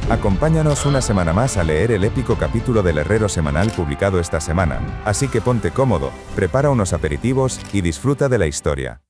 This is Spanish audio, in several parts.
Acompáñanos una semana más a leer el épico capítulo del Herrero semanal publicado esta semana, así que ponte cómodo, prepara unos aperitivos y disfruta de la historia.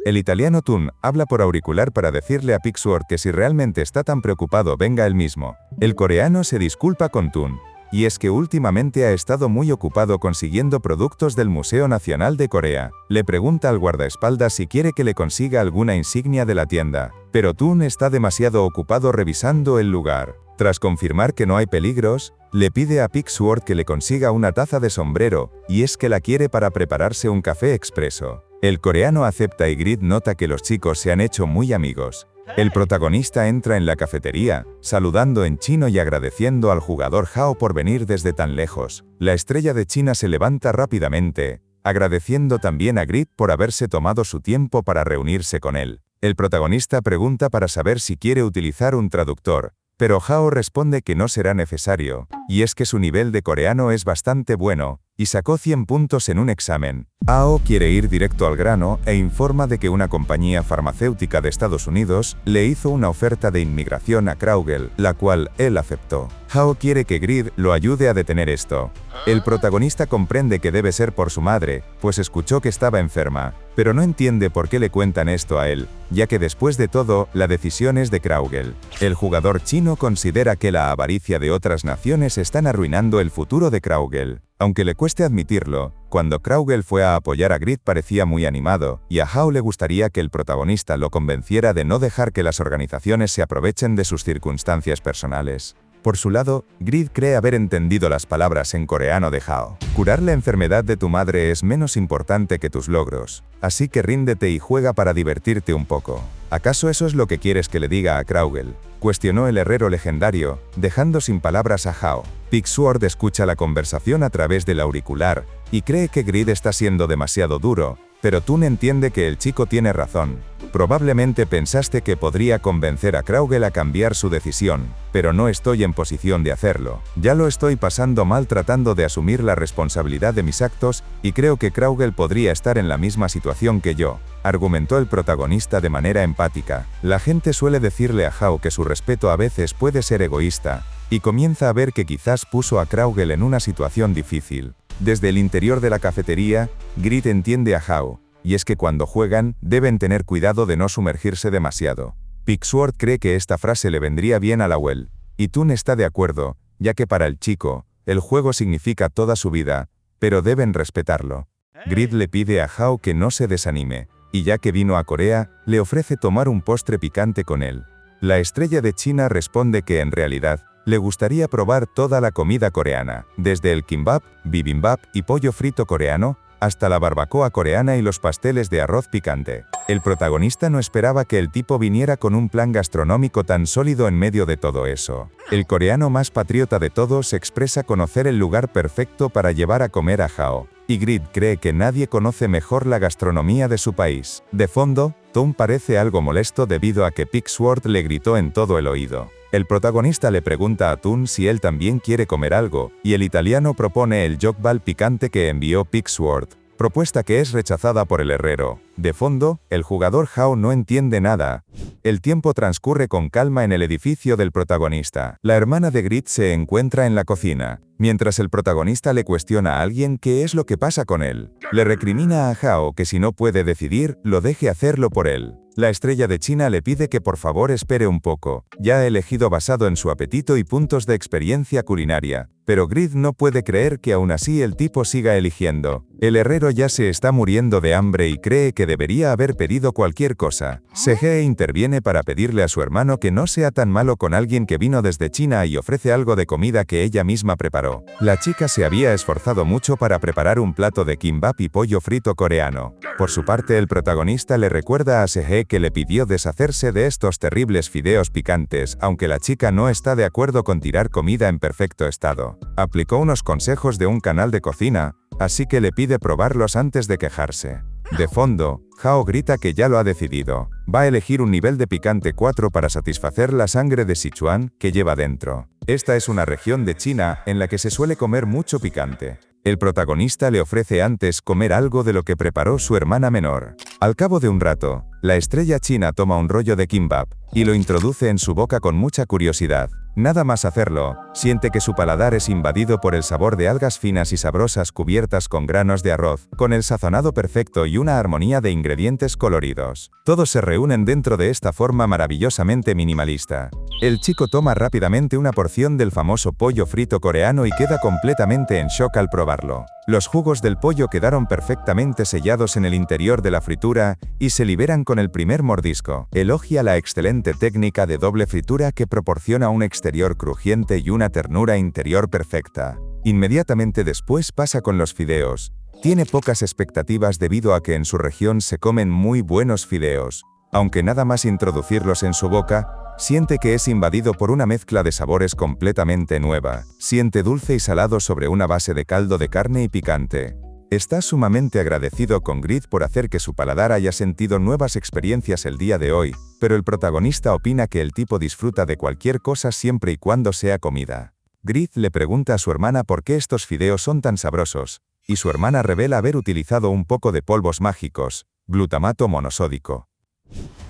El italiano Toon habla por auricular para decirle a Pigsword que si realmente está tan preocupado venga él mismo. El coreano se disculpa con Toon, y es que últimamente ha estado muy ocupado consiguiendo productos del Museo Nacional de Corea. Le pregunta al guardaespaldas si quiere que le consiga alguna insignia de la tienda, pero Toon está demasiado ocupado revisando el lugar. Tras confirmar que no hay peligros, le pide a Pigsword que le consiga una taza de sombrero, y es que la quiere para prepararse un café expreso. El coreano acepta y Grid nota que los chicos se han hecho muy amigos. El protagonista entra en la cafetería, saludando en chino y agradeciendo al jugador Hao por venir desde tan lejos. La estrella de China se levanta rápidamente, agradeciendo también a Grid por haberse tomado su tiempo para reunirse con él. El protagonista pregunta para saber si quiere utilizar un traductor, pero Hao responde que no será necesario, y es que su nivel de coreano es bastante bueno, y sacó 100 puntos en un examen. Hao quiere ir directo al grano e informa de que una compañía farmacéutica de Estados Unidos le hizo una oferta de inmigración a Kraugel, la cual él aceptó. Hao quiere que Grid lo ayude a detener esto. El protagonista comprende que debe ser por su madre, pues escuchó que estaba enferma, pero no entiende por qué le cuentan esto a él, ya que después de todo, la decisión es de Kraugel. El jugador chino considera que la avaricia de otras naciones están arruinando el futuro de Kraugel. Aunque le cueste admitirlo, cuando Kraugel fue a apoyar a Grid parecía muy animado, y a Hao le gustaría que el protagonista lo convenciera de no dejar que las organizaciones se aprovechen de sus circunstancias personales. Por su lado, Grid cree haber entendido las palabras en coreano de Hao. Curar la enfermedad de tu madre es menos importante que tus logros, así que ríndete y juega para divertirte un poco. ¿Acaso eso es lo que quieres que le diga a Kraugel?, cuestionó el herrero legendario, dejando sin palabras a Hao. Pigsword escucha la conversación a través del auricular, y cree que Grid está siendo demasiado duro, pero Toon entiende que el chico tiene razón. Probablemente pensaste que podría convencer a Kraugel a cambiar su decisión, pero no estoy en posición de hacerlo. Ya lo estoy pasando mal tratando de asumir la responsabilidad de mis actos, y creo que Kraugel podría estar en la misma situación que yo, argumentó el protagonista de manera empática. La gente suele decirle a Hao que su respeto a veces puede ser egoísta, y comienza a ver que quizás puso a Kraugel en una situación difícil. Desde el interior de la cafetería, Grid entiende a Hao, y es que cuando juegan, deben tener cuidado de no sumergirse demasiado. Pigsword cree que esta frase le vendría bien a Lawel, y Toon está de acuerdo, ya que para el chico, el juego significa toda su vida, pero deben respetarlo. Grid le pide a Hao que no se desanime, y ya que vino a Corea, le ofrece tomar un postre picante con él. La estrella de China responde que en realidad, le gustaría probar toda la comida coreana, desde el kimbap, bibimbap y pollo frito coreano, hasta la barbacoa coreana y los pasteles de arroz picante. El protagonista no esperaba que el tipo viniera con un plan gastronómico tan sólido en medio de todo eso. El coreano más patriota de todos expresa conocer el lugar perfecto para llevar a comer a Hao, y Grid cree que nadie conoce mejor la gastronomía de su país. De fondo, Toon parece algo molesto debido a que Pigsword le gritó en todo el oído. El protagonista le pregunta a Toon si él también quiere comer algo, y el italiano propone el jokbal picante que envió Pigsword, propuesta que es rechazada por el herrero. De fondo, el jugador Hao no entiende nada. El tiempo transcurre con calma en el edificio del protagonista. La hermana de Grid se encuentra en la cocina, mientras el protagonista le cuestiona a alguien qué es lo que pasa con él. Le recrimina a Hao que si no puede decidir, lo deje hacerlo por él. La estrella de China le pide que por favor espere un poco. Ya ha elegido basado en su apetito y puntos de experiencia culinaria, pero Grid no puede creer que aún así el tipo siga eligiendo. El herrero ya se está muriendo de hambre y cree que debería haber pedido cualquier cosa. Sehee interviene para pedirle a su hermano que no sea tan malo con alguien que vino desde China y ofrece algo de comida que ella misma preparó. La chica se había esforzado mucho para preparar un plato de kimbap y pollo frito coreano. Por su parte, el protagonista le recuerda a Sehee que le pidió deshacerse de estos terribles fideos picantes, aunque la chica no está de acuerdo con tirar comida en perfecto estado. Aplicó unos consejos de un canal de cocina, así que le pide probarlos antes de quejarse. De fondo, Hao grita que ya lo ha decidido. Va a elegir un nivel de picante 4 para satisfacer la sangre de Sichuan que lleva dentro. Esta es una región de China en la que se suele comer mucho picante. El protagonista le ofrece antes comer algo de lo que preparó su hermana menor. Al cabo de un rato, la estrella china toma un rollo de kimbap y lo introduce en su boca con mucha curiosidad. Nada más hacerlo, siente que su paladar es invadido por el sabor de algas finas y sabrosas cubiertas con granos de arroz, con el sazonado perfecto y una armonía de ingredientes coloridos. Todos se reúnen dentro de esta forma maravillosamente minimalista. El chico toma rápidamente una porción del famoso pollo frito coreano y queda completamente en shock al probarlo. Los jugos del pollo quedaron perfectamente sellados en el interior de la fritura y se liberan con el primer mordisco. Elogia la excelente técnica de doble fritura que proporciona un exterior crujiente y una ternura interior perfecta. Inmediatamente después pasa con los fideos. Tiene pocas expectativas debido a que en su región se comen muy buenos fideos. Aunque nada más introducirlos en su boca, siente que es invadido por una mezcla de sabores completamente nueva. Siente dulce y salado sobre una base de caldo de carne y picante. Está sumamente agradecido con Grid por hacer que su paladar haya sentido nuevas experiencias el día de hoy, pero el protagonista opina que el tipo disfruta de cualquier cosa siempre y cuando sea comida. Grid le pregunta a su hermana por qué estos fideos son tan sabrosos, y su hermana revela haber utilizado un poco de polvos mágicos, glutamato monosódico.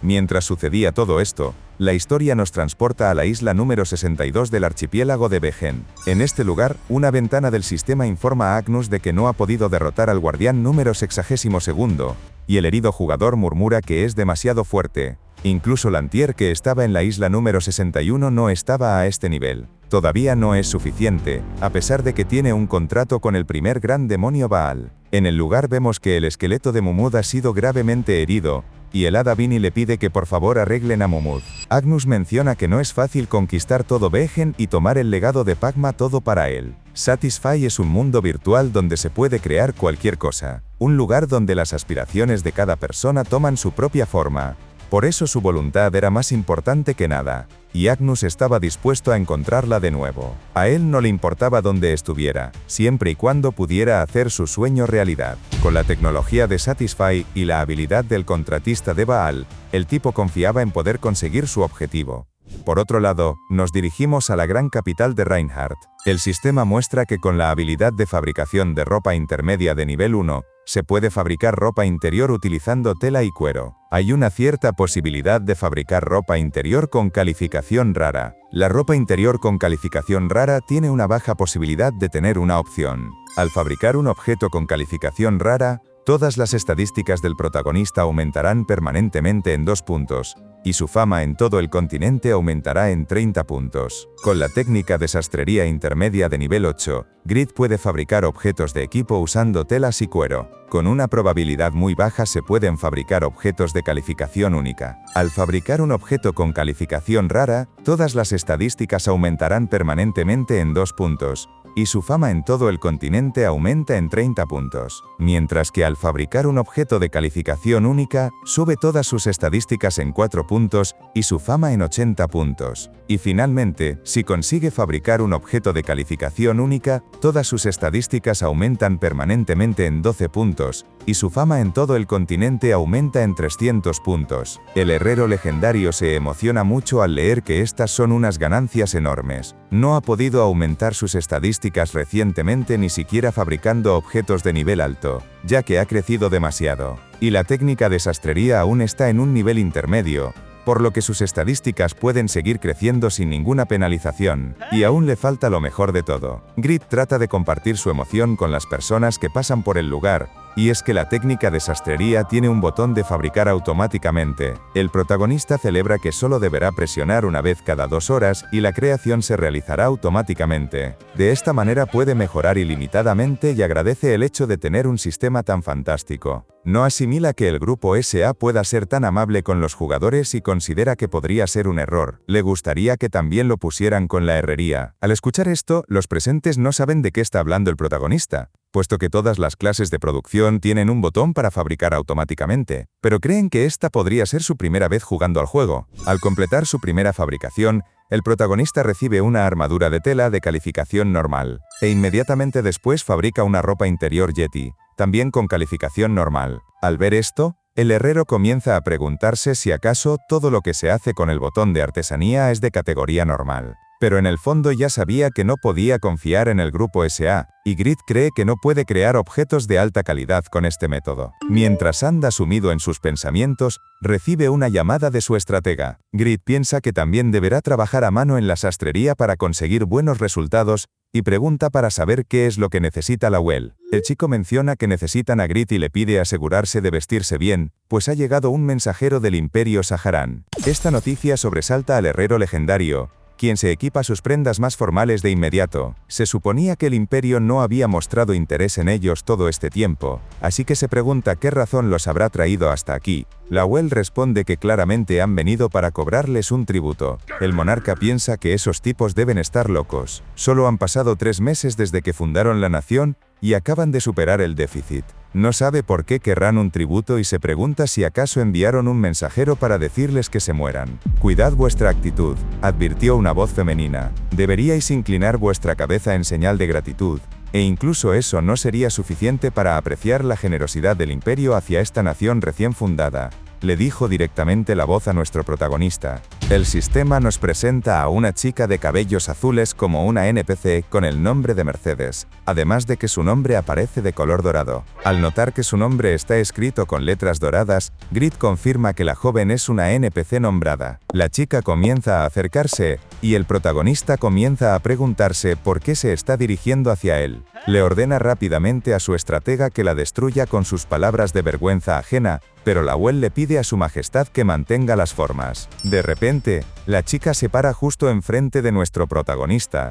Mientras sucedía todo esto, la historia nos transporta a la isla número 62 del archipiélago de Begen. En este lugar, una ventana del sistema informa a Agnus de que no ha podido derrotar al guardián número 62, y el herido jugador murmura que es demasiado fuerte. Incluso Lantier, que estaba en la isla número 61, no estaba a este nivel. Todavía no es suficiente, a pesar de que tiene un contrato con el primer gran demonio Baal. En el lugar vemos que el esqueleto de Mumud ha sido gravemente herido, y el hada Vini le pide que por favor arreglen a Mumud. Agnus menciona que no es fácil conquistar todo Begen y tomar el legado de Pagma todo para él. Satisfy es un mundo virtual donde se puede crear cualquier cosa. Un lugar donde las aspiraciones de cada persona toman su propia forma. Por eso su voluntad era más importante que nada, y Agnus estaba dispuesto a encontrarla de nuevo. A él no le importaba dónde estuviera, siempre y cuando pudiera hacer su sueño realidad. Con la tecnología de Satisfy y la habilidad del contratista de Baal, el tipo confiaba en poder conseguir su objetivo. Por otro lado, nos dirigimos a la gran capital de Reinhardt. El sistema muestra que con la habilidad de fabricación de ropa intermedia de nivel 1, se puede fabricar ropa interior utilizando tela y cuero. Hay una cierta posibilidad de fabricar ropa interior con calificación rara. La ropa interior con calificación rara tiene una baja posibilidad de tener una opción. Al fabricar un objeto con calificación rara, todas las estadísticas del protagonista aumentarán permanentemente en 2 puntos, y su fama en todo el continente aumentará en 30 puntos. Con la técnica de sastrería intermedia de nivel 8, Grid puede fabricar objetos de equipo usando telas y cuero. Con una probabilidad muy baja se pueden fabricar objetos de calificación única. Al fabricar un objeto con calificación rara, todas las estadísticas aumentarán permanentemente en 2 puntos, y su fama en todo el continente aumenta en 30 puntos. Mientras que al fabricar un objeto de calificación única, sube todas sus estadísticas en 4 puntos y su fama en 80 puntos. Y finalmente, si consigue fabricar un objeto de calificación única, todas sus estadísticas aumentan permanentemente en 12 puntos, y su fama en todo el continente aumenta en 300 puntos. El herrero legendario se emociona mucho al leer que estas son unas ganancias enormes. No ha podido aumentar sus estadísticas recientemente ni siquiera fabricando objetos de nivel alto, ya que ha crecido demasiado. Y la técnica de sastrería aún está en un nivel intermedio, por lo que sus estadísticas pueden seguir creciendo sin ninguna penalización, y aún le falta lo mejor de todo. Grid trata de compartir su emoción con las personas que pasan por el lugar, y es que la técnica de sastrería tiene un botón de fabricar automáticamente. El protagonista celebra que solo deberá presionar una vez cada 2 horas y la creación se realizará automáticamente. De esta manera puede mejorar ilimitadamente y agradece el hecho de tener un sistema tan fantástico. No asimila que el grupo SA pueda ser tan amable con los jugadores y considera que podría ser un error. Le gustaría que también lo pusieran con la herrería. Al escuchar esto, los presentes no saben de qué está hablando el protagonista, puesto que todas las clases de producción tienen un botón para fabricar automáticamente, pero creen que esta podría ser su primera vez jugando al juego. Al completar su primera fabricación, el protagonista recibe una armadura de tela de calificación normal, e inmediatamente después fabrica una ropa interior Yeti, también con calificación normal. Al ver esto, el herrero comienza a preguntarse si acaso todo lo que se hace con el botón de artesanía es de categoría normal. pero en el fondo ya sabía que no podía confiar en el grupo SA, y Grid cree que no puede crear objetos de alta calidad con este método. Mientras anda sumido en sus pensamientos, recibe una llamada de su estratega. Grid piensa que también deberá trabajar a mano en la sastrería para conseguir buenos resultados, y pregunta para saber qué es lo que necesita Lawel. El chico menciona que necesitan a Grid y le pide asegurarse de vestirse bien, pues ha llegado un mensajero del Imperio Saharán. Esta noticia sobresalta al herrero legendario, quien se equipa sus prendas más formales de inmediato. Se suponía que el Imperio no había mostrado interés en ellos todo este tiempo, así que se pregunta qué razón los habrá traído hasta aquí. Lawel responde que claramente han venido para cobrarles un tributo. El monarca piensa que esos tipos deben estar locos. Solo han pasado 3 meses desde que fundaron la nación, y acaban de superar el déficit. No sabe por qué querrán un tributo y se pregunta si acaso enviaron un mensajero para decirles que se mueran. Cuidad vuestra actitud, advirtió una voz femenina. Deberíais inclinar vuestra cabeza en señal de gratitud, e incluso eso no sería suficiente para apreciar la generosidad del imperio hacia esta nación recién fundada, le dijo directamente la voz a nuestro protagonista. El sistema nos presenta a una chica de cabellos azules como una NPC con el nombre de Mercedes, además de que su nombre aparece de color dorado. Al notar que su nombre está escrito con letras doradas, Grid confirma que la joven es una NPC nombrada. La chica comienza a acercarse, y el protagonista comienza a preguntarse por qué se está dirigiendo hacia él. Le ordena rápidamente a su estratega que la destruya con sus palabras de vergüenza ajena, pero Lawel le pide a su majestad que mantenga las formas. De repente, la chica se para justo enfrente de nuestro protagonista.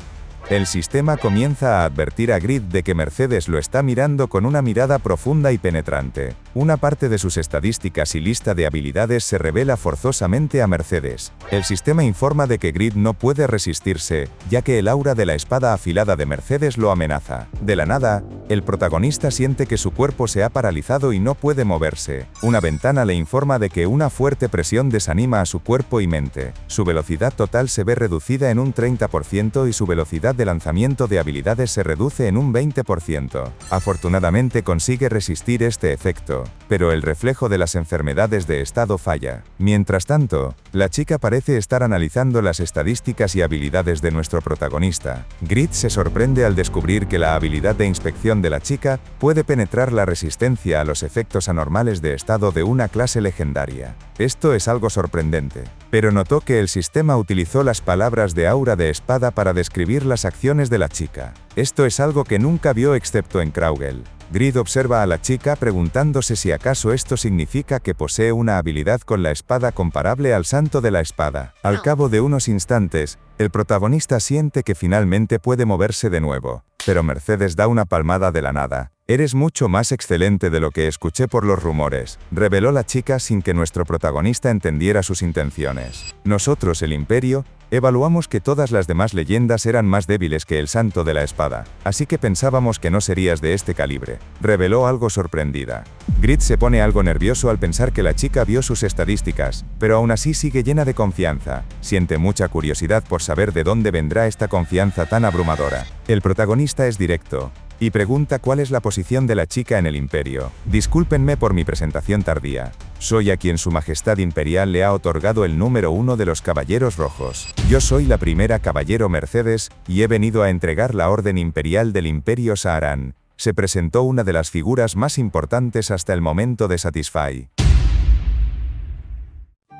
El sistema comienza a advertir a Grid de que Mercedes lo está mirando con una mirada profunda y penetrante. Una parte de sus estadísticas y lista de habilidades se revela forzosamente a Mercedes. El sistema informa de que Grid no puede resistirse, ya que el aura de la espada afilada de Mercedes lo amenaza. De la nada, el protagonista siente que su cuerpo se ha paralizado y no puede moverse. Una ventana le informa de que una fuerte presión desanima a su cuerpo y mente. Su velocidad total se ve reducida en un 30% y su velocidad de lanzamiento de habilidades se reduce en un 20%. Afortunadamente consigue resistir este efecto, pero el reflejo de las enfermedades de estado falla. Mientras tanto, la chica parece estar analizando las estadísticas y habilidades de nuestro protagonista. Grid se sorprende al descubrir que la habilidad de inspección de la chica puede penetrar la resistencia a los efectos anormales de estado de una clase legendaria. Esto es algo sorprendente, pero notó que el sistema utilizó las palabras de aura de espada para describir las acciones de la chica. Esto es algo que nunca vio excepto en Kraugel. Grid observa a la chica preguntándose si acaso esto significa que posee una habilidad con la espada comparable al santo de la espada. Al cabo de unos instantes, el protagonista siente que finalmente puede moverse de nuevo, pero Mercedes da una palmada de la nada. Eres mucho más excelente de lo que escuché por los rumores, reveló la chica sin que nuestro protagonista entendiera sus intenciones. Nosotros, el Imperio, evaluamos que todas las demás leyendas eran más débiles que el santo de la espada, así que pensábamos que no serías de este calibre, reveló algo sorprendida. Grid se pone algo nervioso al pensar que la chica vio sus estadísticas, pero aún así sigue llena de confianza. Siente mucha curiosidad por saber de dónde vendrá esta confianza tan abrumadora. El protagonista es directo, y pregunta cuál es la posición de la chica en el Imperio. Discúlpenme por mi presentación tardía. Soy a quien su majestad imperial le ha otorgado el número 1 de los Caballeros Rojos. Yo soy la primera Caballero Mercedes, y he venido a entregar la Orden Imperial del Imperio Saharán. Se presentó una de las figuras más importantes hasta el momento de Satisfy.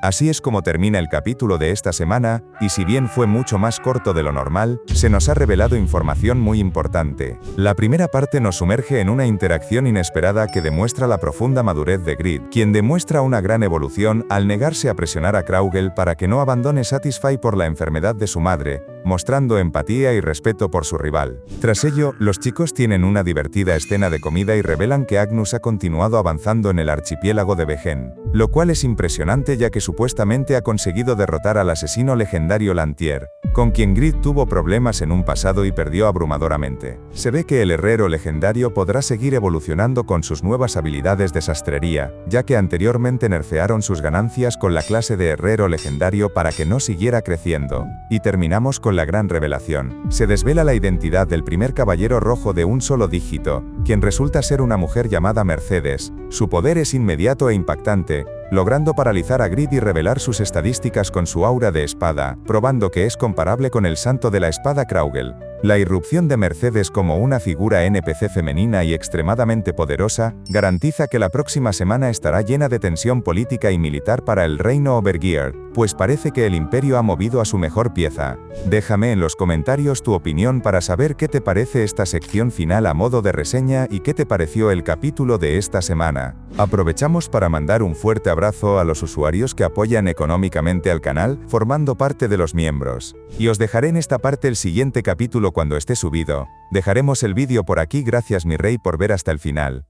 Así es como termina el capítulo de esta semana, y si bien fue mucho más corto de lo normal, se nos ha revelado información muy importante. La primera parte nos sumerge en una interacción inesperada que demuestra la profunda madurez de Grid, quien demuestra una gran evolución al negarse a presionar a Kraugel para que no abandone Satisfy por la enfermedad de su madre, mostrando empatía y respeto por su rival. Tras ello, los chicos tienen una divertida escena de comida y revelan que Agnus ha continuado avanzando en el archipiélago de Begen, lo cual es impresionante ya que supuestamente ha conseguido derrotar al asesino legendario Lantier, con quien Grid tuvo problemas en un pasado y perdió abrumadoramente. Se ve que el herrero legendario podrá seguir evolucionando con sus nuevas habilidades de sastrería, ya que anteriormente nerfearon sus ganancias con la clase de herrero legendario para que no siguiera creciendo. Y terminamos con la gran revelación. Se desvela la identidad del primer caballero rojo de un solo dígito, quien resulta ser una mujer llamada Mercedes. Su poder es inmediato e impactante, logrando paralizar a Grid y revelar sus estadísticas con su aura de espada, probando que es comparable con el santo de la espada Kraugel. La irrupción de Mercedes como una figura NPC femenina y extremadamente poderosa, garantiza que la próxima semana estará llena de tensión política y militar para el reino Overgear, pues parece que el imperio ha movido a su mejor pieza. Déjame en los comentarios tu opinión para saber qué te parece esta sección final a modo de reseña y qué te pareció el capítulo de esta semana. Aprovechamos para mandar un fuerte abrazo a los usuarios que apoyan económicamente al canal, formando parte de los miembros. Y os dejaré en esta parte el siguiente capítulo cuando esté subido. Dejaremos el vídeo por aquí. Gracias mi rey por ver hasta el final.